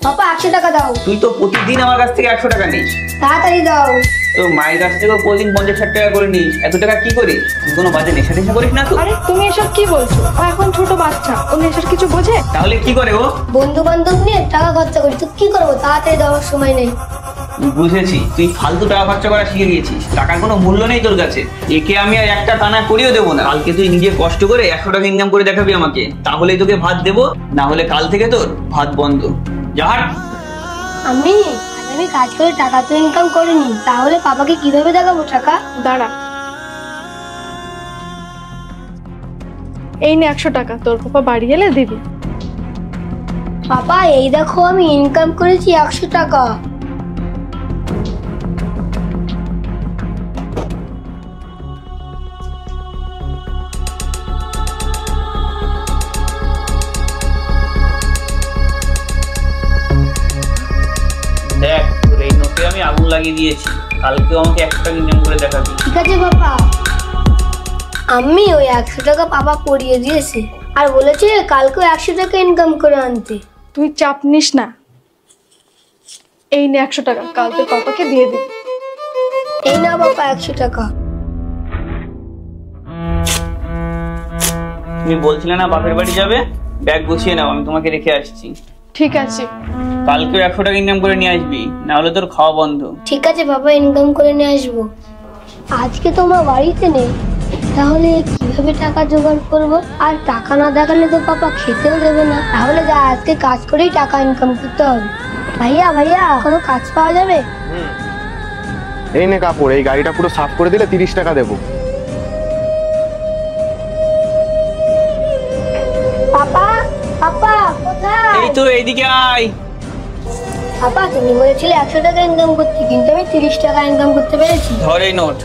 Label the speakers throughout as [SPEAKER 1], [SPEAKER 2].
[SPEAKER 1] পাপা 100 টাকা দাও।
[SPEAKER 2] তুই তো প্রতিদিন আমার কাছ থেকে 100 টাকা নিস।
[SPEAKER 1] তাড়াতাড়ি দাও।
[SPEAKER 2] তো মায়ের কাছ থেকে প্রতিদিন 50-60 টাকা করে নিস, এত টাকা কি করিস? তুই কোনো বাজে নেশা টেশা করিস না তো?
[SPEAKER 3] আরে তুমি এসব কি বলছো? ও এখন ছোট বাচ্চা, ও নেশার কিছু বোঝে?
[SPEAKER 2] তাহলে কি করে ও?
[SPEAKER 1] বন্ধু বান্ধব নিয়ে টাকা খরচা করি, তো কি করবো? তাড়াতাড়ি দেওয়ার সময় নেই।
[SPEAKER 2] বুঝেছি, তুই ফালতু টাকা খরচা করা শিখে গিয়েছিস। টাকার কোনো মূল্য নেই তোর কাছে। একে আমি আর একটা টানা করিও দেবো না। কালকে তুই নিজে কষ্ট করে 100 টাকা ইনকাম করে দেখাবি আমাকে, তাহলেই তোকে ভাত দেবো, না হলে কাল থেকে তোর ভাত বন্ধ। যাহার
[SPEAKER 1] আমি কাজ করে টাকা তো ইনকাম করিনি, তাহলে পাপাকে কিভাবে দেখাবো টাকা?
[SPEAKER 3] দাঁড়া, এই নে 100 টাকা, তোর পাপা বাড়ি এলে দিবি।
[SPEAKER 1] পাপা এই দেখো আমি ইনকাম করেছি 100 টাকা।
[SPEAKER 2] দেখ, তোর এই নোটে আমি আগুন লাগিয়ে দিয়েছি, কালকেও আমাকে 100 টাকা ইনকাম করে দেখাবি।
[SPEAKER 1] ঠিক আছে পাপা। আমি ওই 100 টাকা পাপা পড়িয়ে দিয়েছে আর বলেছে কালকেও 100 টাকা ইনকাম করে আনতে।
[SPEAKER 3] তুই চাপ নিস না, এই নে 100 টাকা, কাল তোর পাপাকে দিয়ে দিবি।
[SPEAKER 1] এই না বাবা 100 টাকা।
[SPEAKER 2] তুমি বলছিলে না বাপের বাড়ি যাবে? ব্যাগ গুছিয়ে নাও, আমি তোমাকে রেখে আসছি।
[SPEAKER 3] ঠিক আছে,
[SPEAKER 2] কালকেও 100 টাকা ইনকাম করে নিয়ে আসবি, না হলে তোর খাওয়া বন্ধ।
[SPEAKER 1] ঠিক আছে বাবা, ইনকাম করে নিয়ে আসবো। আজকে তো আমার বাড়িতে নেই, তাহলে কিভাবে টাকা জোগাড় করবো? আর টাকা না দেখালে তো পাপা খেতেও দেবে না। তাহলে যা আজকে কাজ করেই টাকা ইনকাম করতে হবে। ভাইয়া কোনো কাজ পাওয়া যাবে?
[SPEAKER 4] এই নে কাপড়, এই গাড়িটা পুরো সাফ করে দিলে 30 টাকা দেবো।
[SPEAKER 1] পাপা কোথায়?
[SPEAKER 2] এই তো এইদিকে আয়।
[SPEAKER 1] পাপা তুমি বলেছিলে 100 টাকা ইনকাম করতে, কিন্তু আমি 30 টাকা ইনকাম করতে পেরেছি।
[SPEAKER 2] ধর এই নোট,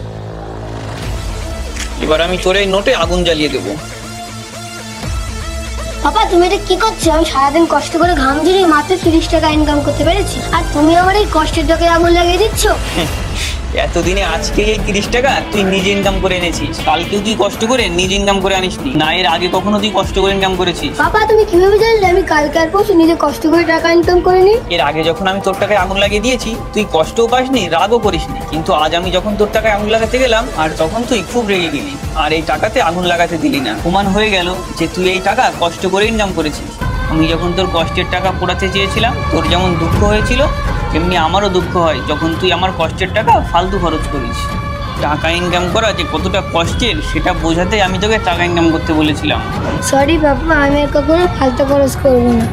[SPEAKER 2] এবার আমি তোর এই নোটে আগুন জ্বালিয়ে দেবো।
[SPEAKER 1] পাপা তুমি এটা কি করছো? আমি সারাদিন কষ্ট করে ঘাম ঝরিয়ে মাত্র 30 টাকা ইনকাম করতে পেরেছি, আর তুমি আমার এই কষ্টের টাকায় আগুন লাগিয়ে দিচ্ছ।
[SPEAKER 2] এতদিনে আজকে এই 30 টাকা তুই নিজে ইনকাম করে এনেছিস, কালকেও তুই কষ্ট করে নিজে ইনকাম করে আনিসনি, না এর আগে কখনো তুই কষ্ট করে ইনকাম করেছিস?
[SPEAKER 1] পাপা তুমি কিভাবে জানলে আমি কালকে আর পরশু নিজে কষ্ট করে টাকা ইনকাম করিনি?
[SPEAKER 2] এর আগে যখন আমি তোর টাকায় আগুন লাগিয়ে দিয়েছি তুই কষ্টও পাসনি, রাগও করিসনি, কিন্তু আজ আমি যখন তোর টাকায় আগুন লাগাতে গেলাম আর তখন তুই খুব রেগে গেলি আর এই টাকাতে আগুন লাগাতে দিলি না। প্রমাণ হয়ে গেল যে তুই এই টাকা কষ্ট করে ইনকাম করেছিস। আমি যখন তোর কষ্টের টাকা পোড়াতে চেয়েছিলাম, তোর যেমন দুঃখ হয়েছিল তেমনি আমারও দুঃখ হয় যখন তুই আমার কষ্টের টাকা ফালতু খরচ করিস। টাকা ইনকাম করা যে কতটা কষ্টের সেটা বোঝাতে আমি তোকে টাকা ইনকাম করতে বলেছিলাম।
[SPEAKER 1] সরি বাবা, আমি আর কখনো ফালতু খরচ করবো না।